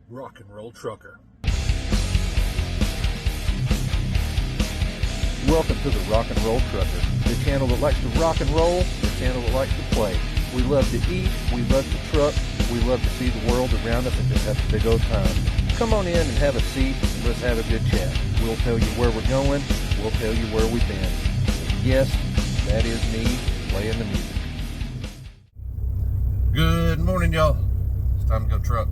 Rock and Roll Trucker. Welcome to the Rock and Roll Trucker, the channel that likes to rock and roll, the channel that likes to play. We love to eat, we love to truck, we love to see the world around us and just have a big old time. Come on in and have a seat, let's have a good chat. We'll tell you where we're going, we'll tell you where we've been. And yes, that is me playing the music. Good morning, y'all. It's time to go truck.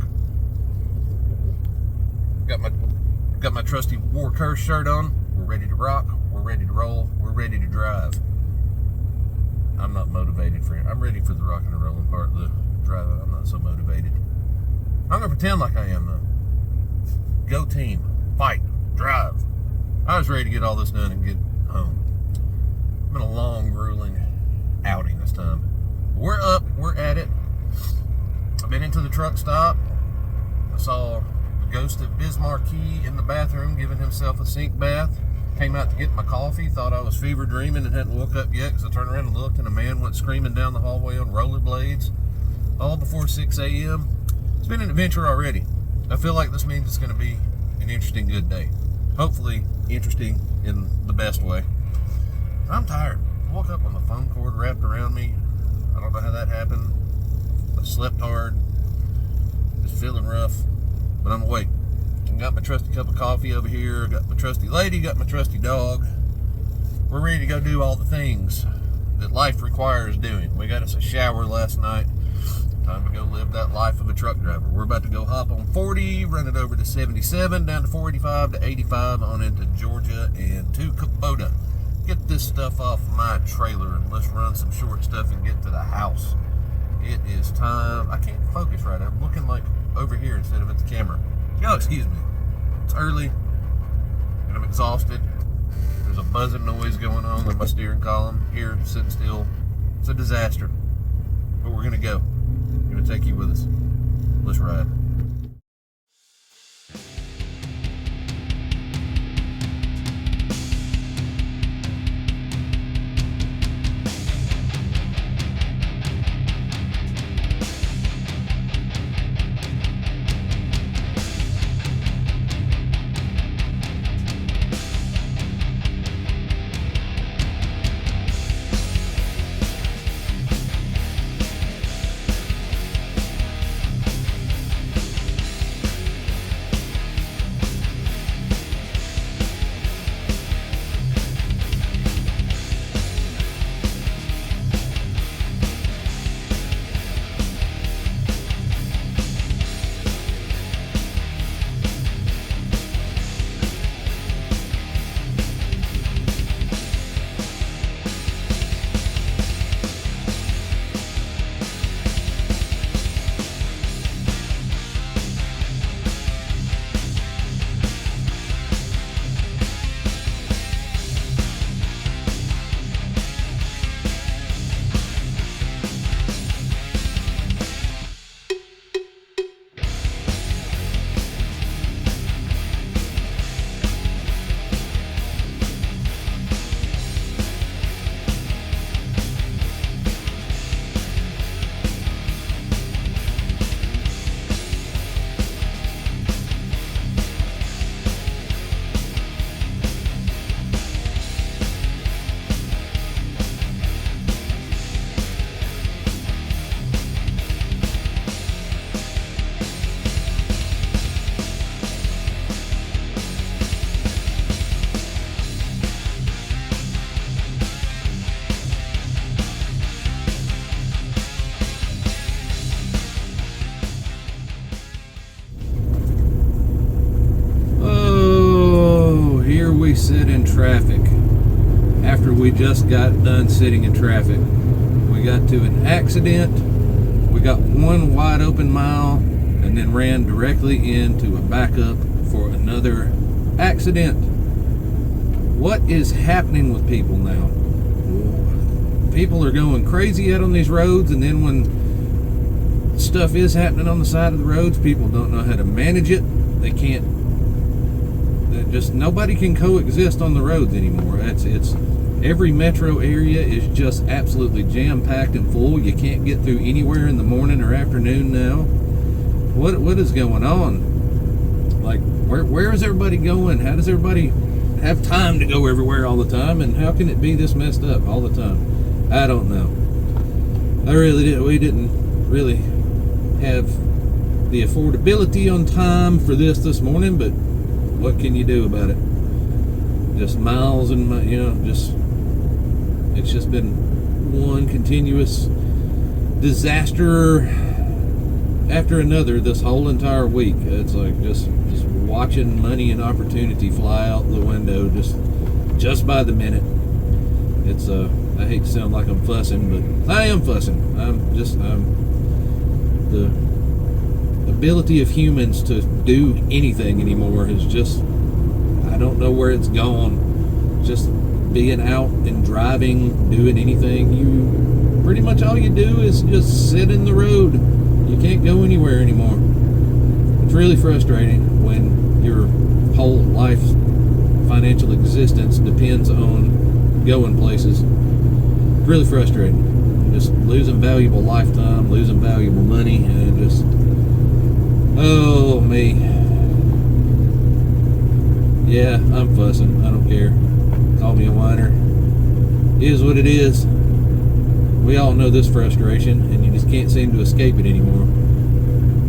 Got my trusty War Curse shirt on. We're ready to rock. We're ready to roll. We're ready to drive. I'm not motivated for it. I'm ready for the rocking and rolling part. The driving, I'm not so motivated. I'm gonna pretend like I am though. Go team, fight, drive. I was ready to get all this done and get home. It's been a long, grueling outing this time. We're up. We're at it. I've been into the truck stop. I saw the ghost of Bismarck Key in the bathroom giving himself a sink bath. Came out to get my coffee, thought I was fever dreaming and hadn't woke up yet because I turned around and looked and a man went screaming down the hallway on rollerblades all before 6 a.m. It's been an adventure already. I feel like this means it's going to be an interesting, good day. Hopefully interesting in the best way. I'm tired. I woke up with my phone cord wrapped around me. I don't know how that happened. I slept hard. Just feeling rough, but I'm awake. I got my trusty cup of coffee over here. Got my trusty lady. Got my trusty dog. We're ready to go do all the things that life requires doing. We got us a shower last night. Time to go live that life of a truck driver. We're about to go hop on 40, run it over to 77, down to 485 to 85, on into Georgia and to Kubota. Get this stuff off my trailer and let's run some short stuff and get to the house. It is time. I can't focus right. I'm looking like over here instead of at the camera. Oh, excuse me. It's early and I'm exhausted. There's a buzzing noise going on in my steering column here, sitting still. It's a disaster. But we're gonna go. We're gonna take you with us. Let's ride. Sit in traffic after we just got done sitting in traffic. We got to an accident. We got one wide open mile and then ran directly into a backup for another accident. What is happening with people now? People are going crazy out on these roads, and then when stuff is happening on the side of the roads, people don't know how to manage it. They can't. Just nobody can coexist on the roads anymore. It's every metro area is just absolutely jam-packed and full. You can't get through anywhere in the morning or afternoon now. What is going on? Like, where is everybody going? How does everybody have time to go everywhere all the time? And how can it be this messed up all the time? I don't know. We didn't really have the affordability on time for this morning, but what can you do about it? Just miles and, it's just been one continuous disaster after another this whole entire week. It's like just watching money and opportunity fly out the window just by the minute. It's I hate to sound like I'm fussing, but I am fussing. The ability of humans to do anything anymore is just, I don't know where it's gone. Just being out and driving, doing anything, pretty much all you do is just sit in the road. You can't go anywhere anymore. It's really frustrating when your whole life financial existence depends on going places. Really frustrating. Just losing valuable lifetime, losing valuable money, and just, oh me. Yeah, I'm fussing. I don't care. Call me a whiner. It is what it is. We all know this frustration, and you just can't seem to escape it anymore.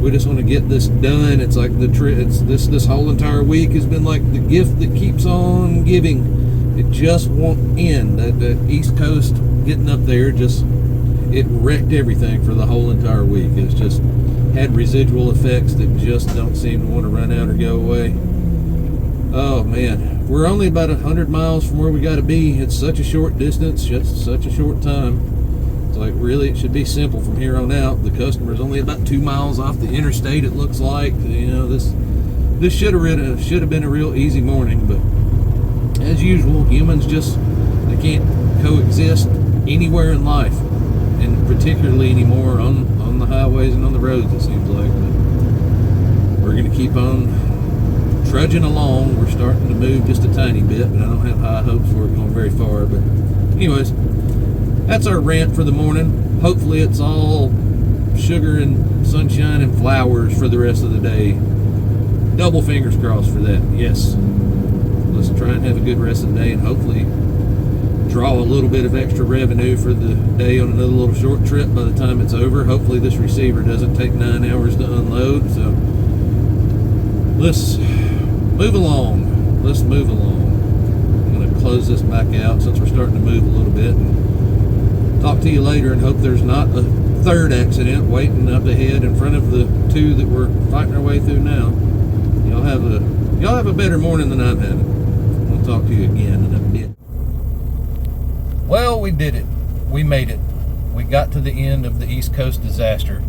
We just want to get this done. It's like this whole entire week has been like the gift that keeps on giving. It just won't end. That East Coast getting up there it wrecked everything for the whole entire week. It's just had residual effects that just don't seem to want to run out or go away. Oh man, we're only about 100 miles from where we got to be. It's such a short distance, just such a short time. It's like, really, it should be simple from here on out. The customer's only about 2 miles off the interstate, it looks like. This should have been a real easy morning, but as usual, humans they can't coexist anywhere in life, and particularly anymore on the highways and on the roads, it seems like. But we're going to keep on trudging along. We're starting to move just a tiny bit, but I don't have high hopes for it going very far. But anyways, that's our rant for the morning. Hopefully it's all sugar and sunshine and flowers for the rest of the day. Double fingers crossed for that. Yes. Let's try and have a good rest of the day, and hopefully draw a little bit of extra revenue for the day on another little short trip by the time it's over. Hopefully this receiver doesn't take 9 hours to unload. So let's move along. I'm going to close this back out since we're starting to move a little bit, and talk to you later, and hope there's not a third accident waiting up ahead in front of the two that we're fighting our way through now. Y'all have a better morning than I'm having. I'll talk to you again in a bit. Well, we did it. We made it. We got to the end of the East Coast disaster.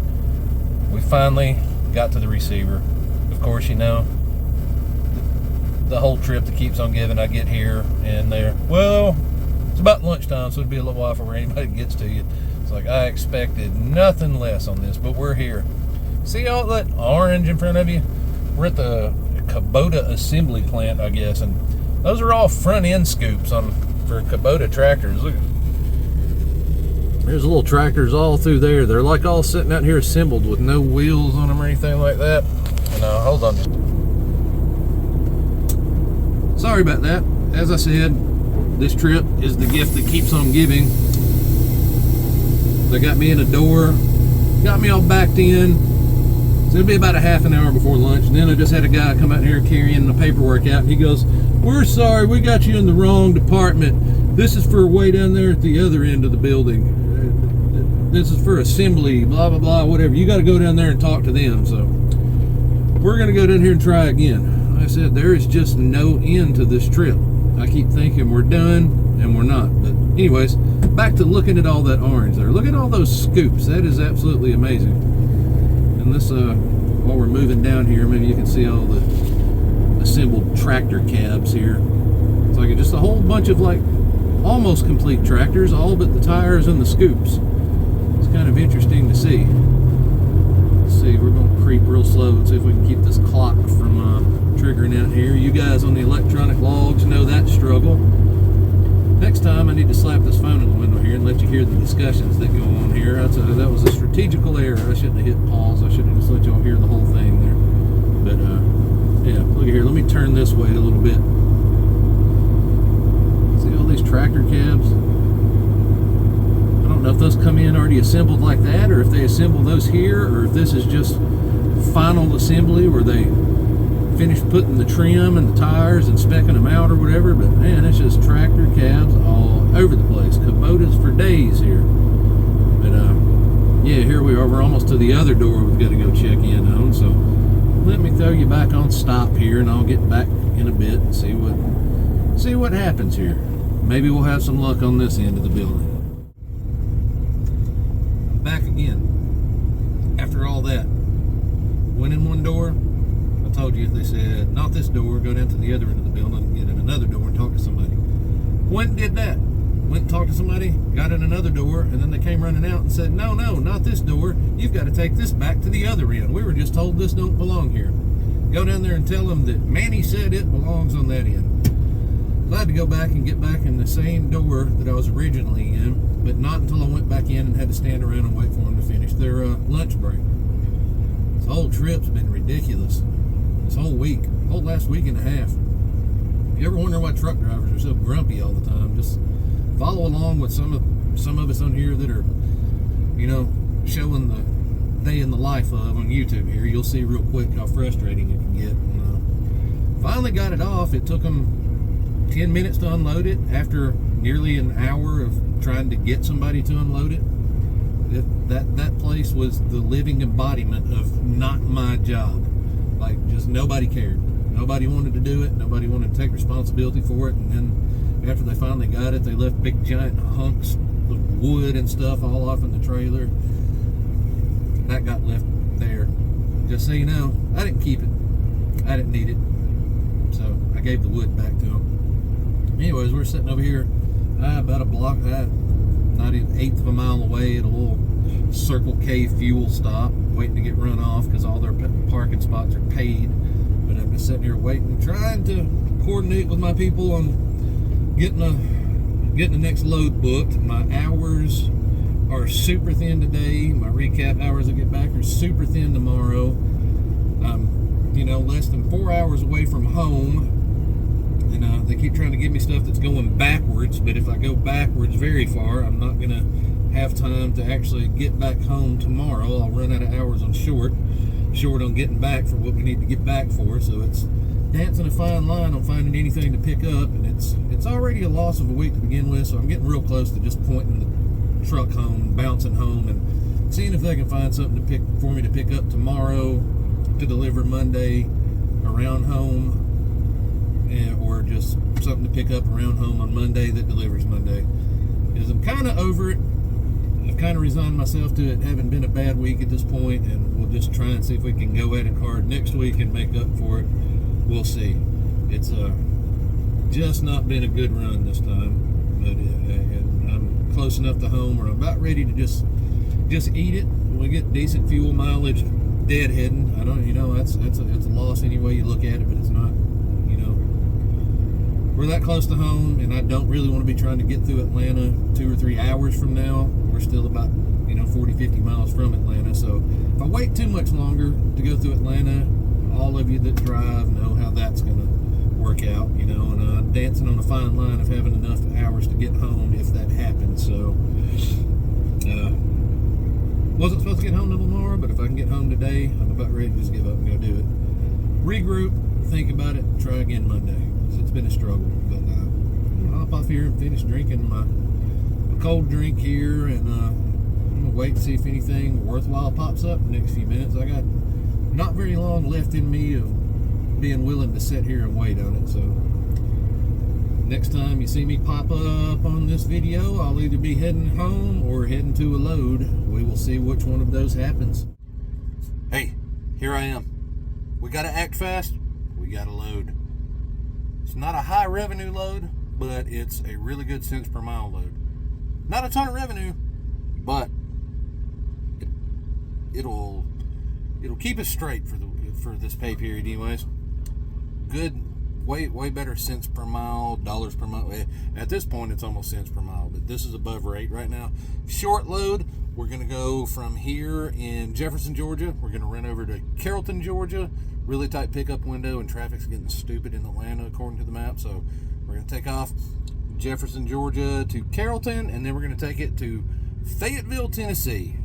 We finally got to the receiver. Of course, the whole trip that keeps on giving, I get here and there. Well, it's about lunchtime, so it'll be a little while before anybody gets to you. It's like, I expected nothing less on this, but we're here. See all that orange in front of you? We're at the Kubota assembly plant, I guess, and those are all front end scoops for Kubota tractors. Look, there's little tractors all through there. They're like all sitting out here assembled with no wheels on them or anything like that. No, hold on. Sorry about that. As I said, this trip is the gift that keeps on giving. They got me in a door, got me all backed in. So it'll be about a half an hour before lunch, and then I just had a guy come out here carrying the paperwork out, and he goes, "We're sorry, we got you in the wrong department. This is for way down there at the other end of the building. This is for assembly, blah, blah, blah, whatever. You got to go down there and talk to them." So we're going to go down here and try again. Like I said, there is just no end to this trip. I keep thinking we're done, and we're not. But anyways, back to looking at all that orange there. Look at all those scoops. That is absolutely amazing. And this, while we're moving down here, maybe you can see all the assembled tractor cabs here. It's like just a whole bunch of like almost complete tractors, all but the tires and the scoops. It's kind of interesting to see. Let's see, we're going to creep real slow and see if we can keep this clock from triggering out here. You guys on the electronic logs know that struggle. Next time I need to slap this phone in the window here and let you hear the discussions that go on here. That was a strategical error. I shouldn't have hit pause. I should have just let y'all hear the whole thing there. But yeah, me turn this way a little bit. See all these tractor cabs? I don't know if those come in already assembled like that, or if they assemble those here, or if this is just final assembly where they finish putting the trim and the tires and specking them out or whatever. But man, it's just tractor cabs all over the place. Kubotas for days here. But yeah, here we are. We're almost to the other door we've got to go check in on. So let me throw you back on stop here, and I'll get back in a bit and see what happens here. Maybe we'll have some luck on this end of the building. I'm back again. After all that, went in one door. I told you, they said, not this door, go down to the other end of the building and get in another door and talk to somebody. Went and did that. Went and talked to somebody, got in another door, and then they came running out and said, no, not this door. You've got to take this back to the other end. We were just told this don't belong here. Go down there and tell them that Manny said it belongs on that end. Glad to go back and get back in the same door that I was originally in, but not until I went back in and had to stand around and wait for them to finish their lunch break. This whole trip's been ridiculous. This whole week, whole last week and a half. If you ever wonder why truck drivers are so grumpy all the time, just follow along with some of us on here that are, you know, showing the day in the life of on YouTube here. You'll see real quick how frustrating it can get. And, finally got it off. It took them 10 minutes to unload it after nearly an hour of trying to get somebody to unload it. That place was the living embodiment of not my job. Like, just nobody cared. Nobody wanted to do it. Nobody wanted to take responsibility for it. And then after they finally got it, they left big giant hunks of wood and stuff all off in the trailer. That got left there. Just so you know, I didn't keep it. I didn't need it. So I gave the wood back to them. Anyways, we're sitting over here about a block, not even an eighth of a mile away at a little Circle K fuel stop, waiting to get run off because all their parking spots are paid. But I'm just sitting here waiting, trying to coordinate with my people on getting the next load booked. My hours are super thin today. My recap hours I get back are super thin tomorrow. I'm, you know, less than 4 hours away from home. And they keep trying to give me stuff that's going backwards, but if I go backwards very far, I'm not going to have time to actually get back home tomorrow. I'll run out of hours on short on getting back for what we need to get back for. So it's dancing a fine line on finding anything to pick up, and it's already a loss of a week to begin with, so I'm getting real close to just pointing the truck home, bouncing home, and seeing if they can find something for me to pick up tomorrow to deliver Monday around home. Or just something to pick up around home on Monday that delivers Monday. Because I'm kind of over it. I've kind of resigned myself to it having been a bad week at this point, and we'll just try and see if we can go at it hard next week and make up for it. We'll see. It's just not been a good run this time, but and I'm close enough to home where I'm about ready to just eat it. We get decent fuel mileage, deadheading. I don't, you know, it's a loss any way you look at it, but it's not. We're that close to home, and I don't really want to be trying to get through Atlanta 2 or 3 hours from now. We're still about, 40, 50 miles from Atlanta. So if I wait too much longer to go through Atlanta, all of you that drive know how that's going to work out, and dancing on a fine line of having enough hours to get home if that happens. So, wasn't supposed to get home till tomorrow, but if I can get home today, I'm about ready to just give up and go do it. Regroup, think about it, try again Monday. It's been a struggle, but I'll hop off here and finish drinking my cold drink here, and I'm gonna wait to see if anything worthwhile pops up in the next few minutes. I got not very long left in me of being willing to sit here and wait on it. So next time you see me pop up on this video, I'll either be heading home or heading to a load. We will see which one of those happens. Hey, here I am. We gotta act fast. We gotta load. It's not a high revenue load, but it's a really good cents per mile load. Not a ton of revenue, but it'll keep us straight for this pay period anyways. Good, way better cents per mile, dollars per mile. At this point, it's almost cents per mile, but this is above rate right now. Short load, We're going to go from here in Jefferson, Georgia. We're going to run over to Carrollton, Georgia. Really tight pickup window, and traffic's getting stupid in Atlanta according to the map. So we're going to take off Jefferson, Georgia to Carrollton, and then we're going to take it to Fayetteville, Tennessee.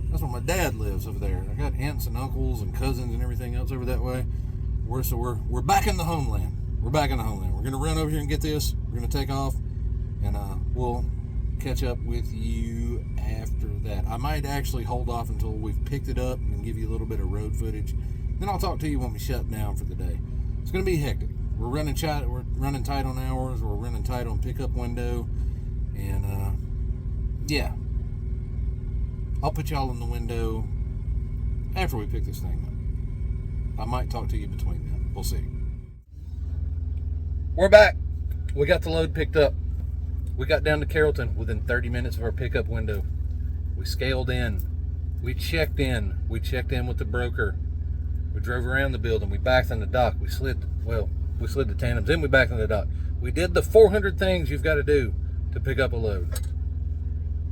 That's where my dad lives over there. I got aunts and uncles and cousins and everything else over that way. We're back in the homeland. We're back in the homeland. We're going to run over here and get this. We're going to take off, and we'll catch up with you after that. I might actually hold off until we've picked it up and give you a little bit of road footage. Then I'll talk to you when we shut down for the day. It's going to be hectic. We're running tight on hours. We're running tight on pickup window, and yeah. I'll put y'all in the window after we pick this thing up. I might talk to you between then. We'll see. We're back. We got the load picked up. We got down to Carrollton within 30 minutes of our pickup window. We scaled in. We checked in. We checked in with the broker. We drove around the building. We backed on the dock. We slid the tandems. Then we backed on the dock. We did the 400 things you've got to do to pick up a load.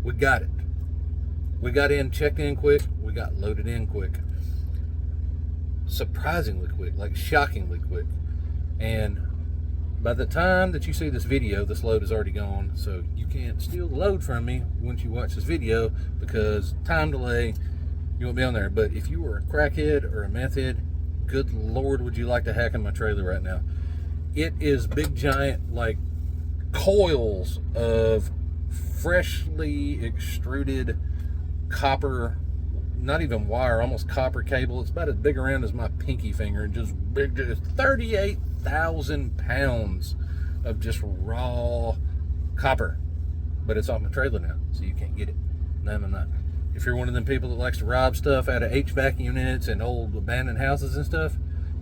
We got it. We got in, checked in quick. We got loaded in quick. Surprisingly quick, like shockingly quick. And by the time that you see this video, this load is already gone. So you can't steal the load from me once you watch this video, because time delay, you won't be on there. But if you were a crackhead or a meth head, good Lord, would you like to hack in my trailer right now? It is big, giant, like coils of freshly extruded copper, not even wire, almost copper cable. It's about as big around as my pinky finger, and just big, just 38,000 pounds of just raw copper. But it's off my trailer now, so you can't get it. No. If you're one of them people that likes to rob stuff out of HVAC units and old abandoned houses and stuff,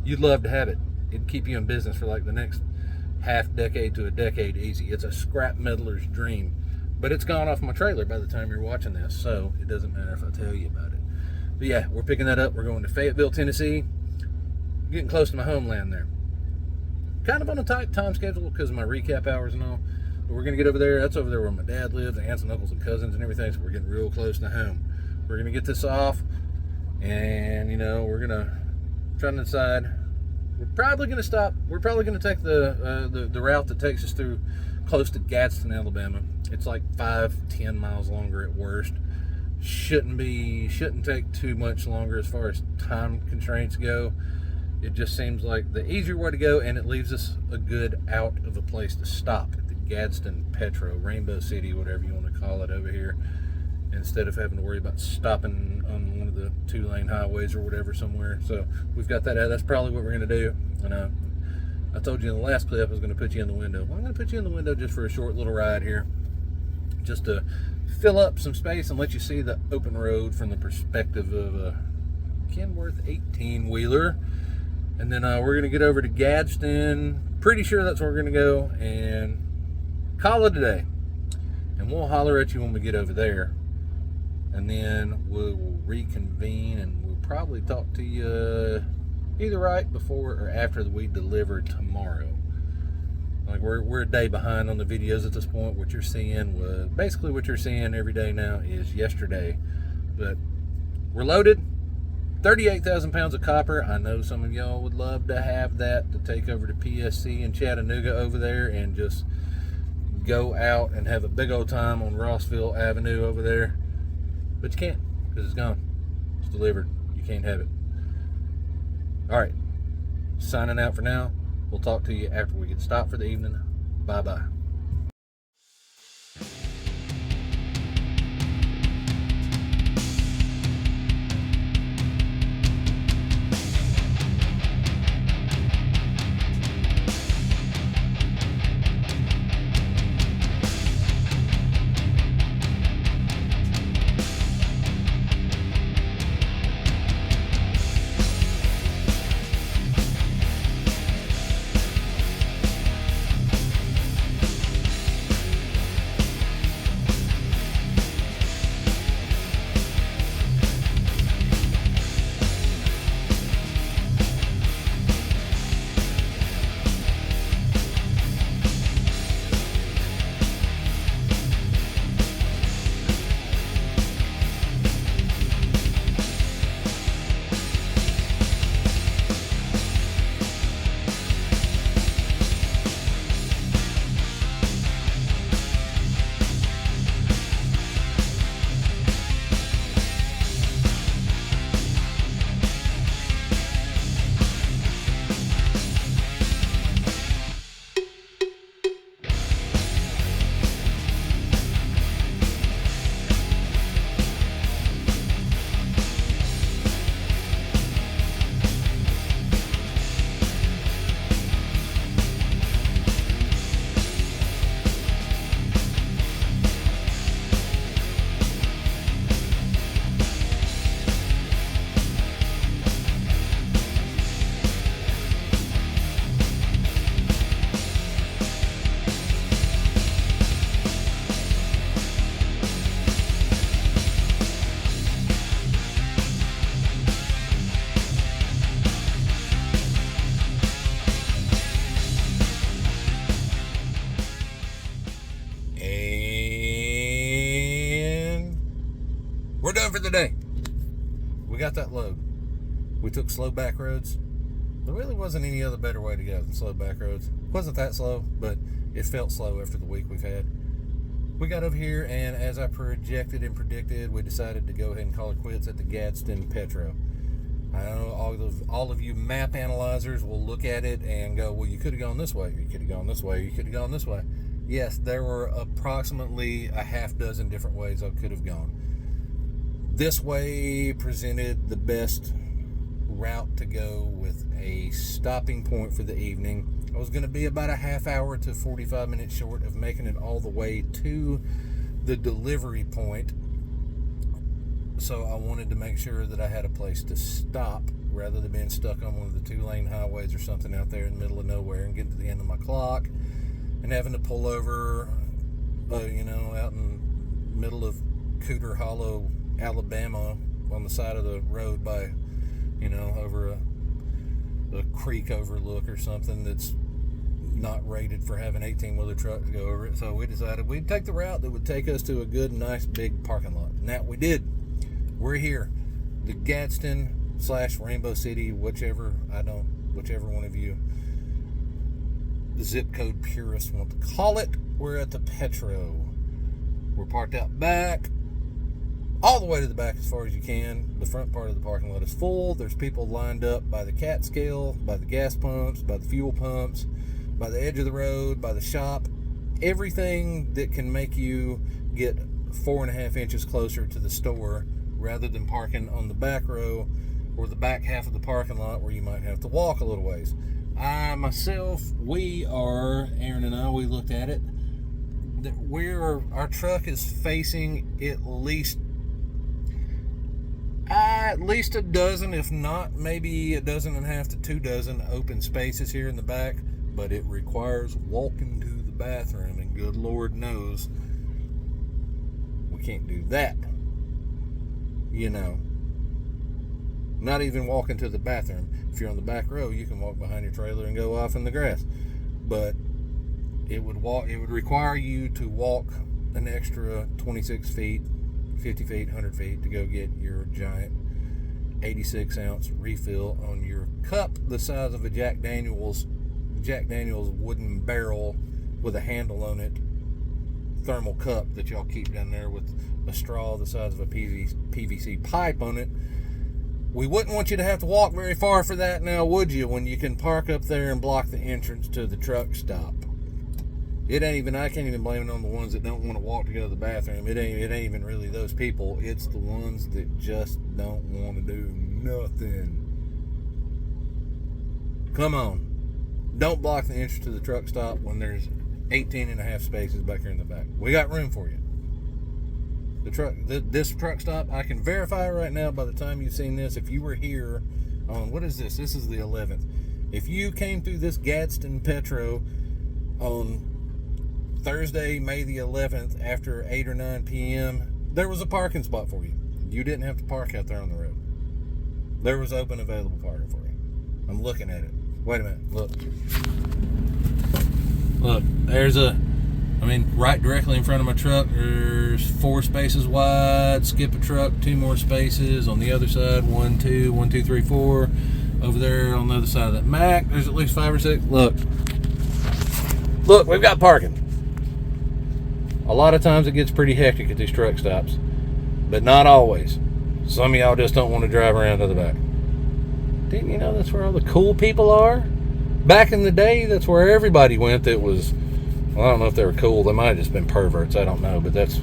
you'd love to have it. It'd keep you in business for like the next half decade to a decade easy. It's a scrap meddler's dream. But it's gone off my trailer by the time you're watching this, so it doesn't matter if I tell you about it. But yeah, we're picking that up. We're going to Fayetteville, Tennessee. Getting close to my homeland there. Kind of on a tight time schedule because of my recap hours and all. But we're going to get over there. That's over there where my dad lives, aunts and uncles and cousins and everything, so we're getting real close to home. We're going to get this off, and, we're going to try to decide. We're probably going to stop. We're probably going to take the route that takes us through close to Gadsden, Alabama. It's like 5-10 miles longer at worst. Shouldn't take too much longer as far as time constraints go. It just seems like the easier way to go, and it leaves us a good out of a place to stop at the Gadsden Petro, Rainbow City, whatever you want to call it over here, instead of having to worry about stopping on one of the 2-lane highways or whatever somewhere. So we've got that out. That's probably what we're going to do. And I told you in the last clip I was going to put you in the window. Well, I'm going to put you in the window just for a short little ride here, just to fill up some space and let you see the open road from the perspective of a Kenworth 18-wheeler. And then we're going to get over to Gadsden. Pretty sure that's where we're going to go, and call it a day. And we'll holler at you when we get over there. And then we'll reconvene, and we'll probably talk to you either right before or after we deliver tomorrow. Like we're a day behind on the videos at this point. What you're seeing was basically what you're seeing every day now is yesterday. But we're loaded. 38,000 pounds of copper. I know some of y'all would love to have that to take over to PSC in Chattanooga over there and just go out and have a big old time on Rossville Avenue over there. But you can't, because it's gone. It's delivered. You can't have it. All right. Signing out for now. We'll talk to you after we get stopped for the evening. Bye-bye. got that load. We took slow back roads. There really wasn't any other better way to go than slow back roads. It wasn't that slow, but it felt slow after the week we've had. We got over here, and as I projected and predicted, we decided to go ahead and call it quits at the Gadsden Petro. I know all of you map analyzers will look at it and go, well, you could have gone this way, or you could have gone this way, or you could have gone this way. Yes, there were approximately a half dozen different ways I could have gone. This way presented the best route to go with a stopping point for the evening. I was going to be about a half hour to 45 minutes short of making it all the way to the delivery point. So I wanted to make sure that I had a place to stop rather than being stuck on one of the 2-lane highways or something out there in the middle of nowhere and getting to the end of my clock and having to pull over, out in the middle of Cooter Hollow, Alabama, on the side of the road by, over a creek overlook or something that's not rated for having 18-wheeler truck to go over it. So we decided we'd take the route that would take us to a good, nice, big parking lot. And that we did. We're here. The Gadsden / Rainbow City, whichever one of you, the zip code purists want to call it. We're at the Petro. We're parked out back, all the way to the back as far as you can. The front part of the parking lot is full. There's people lined up by the Catskill, by the gas pumps, by the fuel pumps, by the edge of the road, by the shop. Everything that can make you get 4.5 inches closer to the store rather than parking on the back row or the back half of the parking lot where you might have to walk a little ways. Aaron and I, we looked at it. Our truck is facing at least a dozen, if not maybe a dozen and a half to 2 dozen open spaces here in the back, but it requires walking to the bathroom, and good Lord knows we can't do that. Not even walking to the bathroom. If you're on the back row, you can walk behind your trailer and go off in the grass, but it would require you to walk an extra 26 feet, 50 feet, 100 feet to go get your giant 86-ounce refill on your cup the size of a Jack Daniel's wooden barrel with a handle on it, thermal cup that y'all keep down there with a straw the size of a PVC pipe on it. We wouldn't want you to have to walk very far for that now, would you, when you can park up there and block the entrance to the truck stop? I can't even blame it on the ones that don't want to walk to go to the bathroom. It ain't even really those people. It's the ones that just don't want to do nothing. Come on. Don't block the entrance to the truck stop when there's 18.5 spaces back here in the back. We got room for you. This truck stop, I can verify right now by the time you've seen this, if you were here on, what is this? This is the 11th. If you came through this Gadsden Petro on Thursday, May the 11th, after 8 or 9 p.m., there was a parking spot for you. You didn't have to park out there on the road. There was open available parking for you. I'm looking at it. Wait a minute. Look, there's right directly in front of my truck, there's 4 spaces wide. Skip a truck, 2 more spaces. On the other side, 1, 2, 1, 2, 3, 4. Over there on the other side of that Mac, there's at least 5 or 6. Look, we've got parking. A lot of times it gets pretty hectic at these truck stops, but not always. Some of y'all just don't want to drive around to the back. Didn't you know that's where all the cool people are? Back in the day, that's where everybody went that was, well, I don't know if they were cool. They might have just been perverts. I don't know, but that's...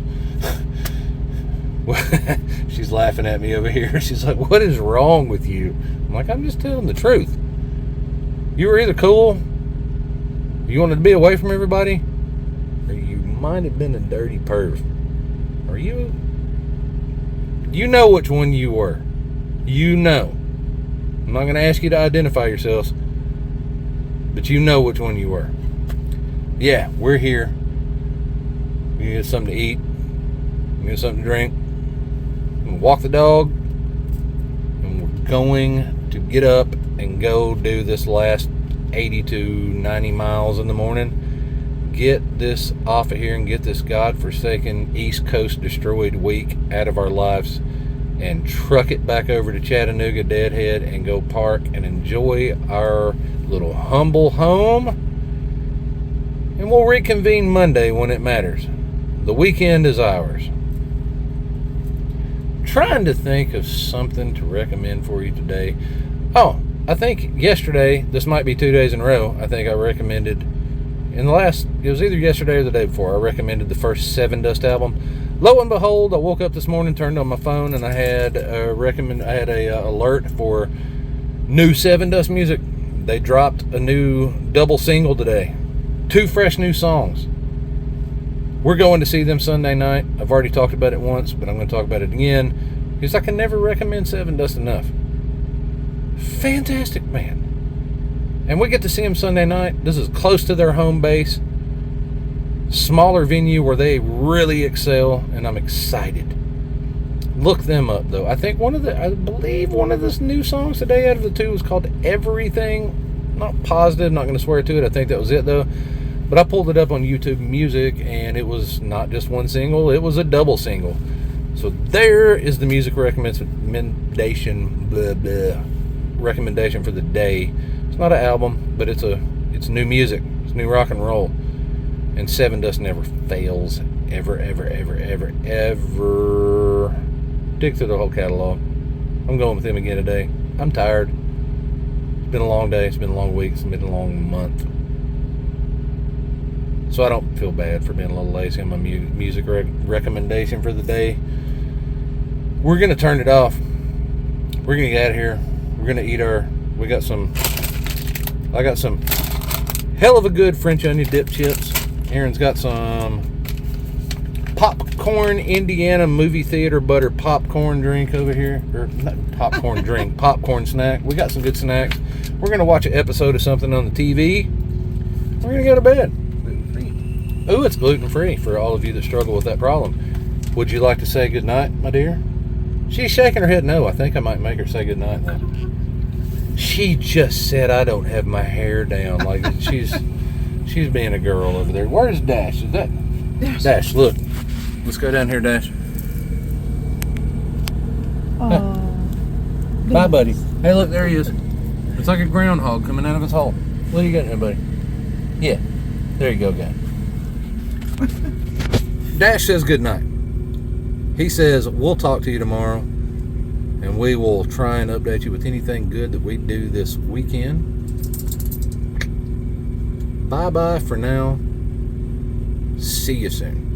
She's laughing at me over here. She's like, what is wrong with you? I'm like, I'm just telling the truth. You were either cool, you wanted to be away from everybody, or you might have been a dirty perv. Or you know which one you were. You know. I'm not going to ask you to identify yourselves, but you know which one you were. Yeah, we're here. We need something to eat. We need something to drink. We're going to walk the dog. And we're going to get up and go do this last 80 to 90 miles in the morning. Get this off of here and get this godforsaken East Coast destroyed week out of our lives and truck it back over to Chattanooga Deadhead and go park and enjoy our little humble home. And we'll reconvene Monday when it matters. The weekend is ours. Trying to think of something to recommend for you today. Oh, I think yesterday, this might be 2 days in a row, I think I recommended, it was either yesterday or the day before, I recommended the first Sevendust album. Lo and behold, I woke up this morning, turned on my phone, and I had a alert for new Sevendust music. They dropped a new double single today. 2 fresh new songs. We're going to see them Sunday night. I've already talked about it once, but I'm going to talk about it again because I can never recommend Sevendust enough. Fantastic band. And we get to see them Sunday night. This is close to their home base. Smaller venue where they really excel, and I'm excited. Look them up, though. I believe one of the new songs today out of the 2 was called Everything. Not positive, not going to swear to it. I think that was it, though. But I pulled it up on YouTube Music, and it was not just one single, it was a double single. So there is the music recommendation for the day. It's not an album, but it's new music. It's new rock and roll. And Sevendust never fails. Ever. Dig through the whole catalog. I'm going with him again today. I'm tired. It's been a long day. It's been a long week. It's been a long month. So I don't feel bad for being a little lazy on my music recommendation for the day. We're going to turn it off. We're going to get out of here. We're going to eat I got some hell of a good French onion dip chips. Aaron's got some popcorn Indiana movie theater butter popcorn drink over here. Or not popcorn drink, popcorn snack. We got some good snacks. We're going to watch an episode of something on the TV. We're going to go to bed. Oh, it's gluten-free for all of you that struggle with that problem. Would you like to say goodnight, my dear? She's shaking her head no. I think I might make her say goodnight now. She just said I don't have my hair down. Like she's being a girl over there. Where's Dash? Is that Dash? Look. Let's go down here, Dash. Bye, buddy. Hey, look, there he is. It's like a groundhog coming out of his hole. What do you got there, buddy? Yeah. There you go, guy. Dash says goodnight. He says, we'll talk to you tomorrow, and we will try and update you with anything good that we do this weekend. Bye-bye for now. See you soon.